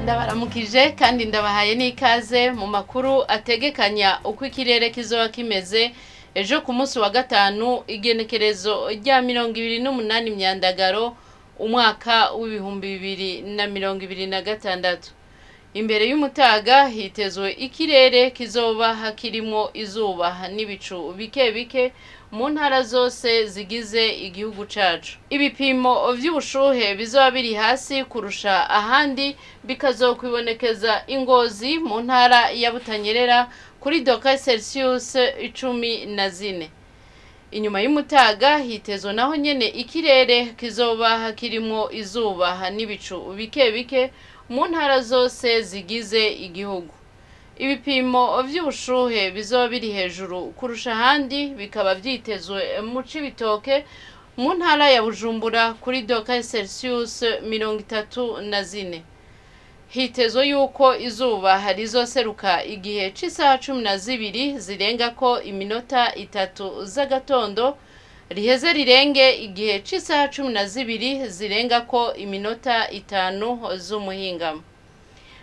Ndabaramukije kandi ndabahaye n'ikaze mu makuru ategekanya uko ikirere kizoba kimeze ejo ku munsi wa gatanu igenekerezo rya 28 Myandagaro umwaka w'ibihumbi 2026. Imbere y'umutaga hitezwe ikirere kizoba hakirimwo izuba n'ibicu bike bike mu ntara zose zigize igihugu cacu. Ibipimo vy'ubushuhe bizoba biri hasi kurusha ahandi bikazokwibonekeza Ingozi mu ntara ya Butanyerera kuri doka Celsius 14. Inyuma y'umutaga hitezwe naho nyene ikirere kizoba hakirimwo izuba n'ibicu bike bike mu ntara zose zigize igihugu. Ibipimo vy'ubushuhe bizoba biri hejuru kurusha ahandi bikaba vyitezwe mu Cibitoke mu ntara ya Bujumbura kuri doka Celsius 34. Hitezwe yuko izuba rizoseruka igihe c'isaha 12 zirengako iminota 3 z'agatondo riheze rirenge igihe c'isaha 12 zirengako iminota 5 z'umuhingamo.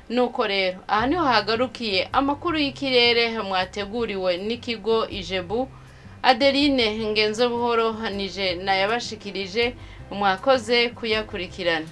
Nuko rero aha niho hagarukiye amakuru y'ikirere mwateguriwe n'ikigo Ijebu. Adeline Ngenzebuhoro nije nayabashikirije, mwakoze kuyakurikirana.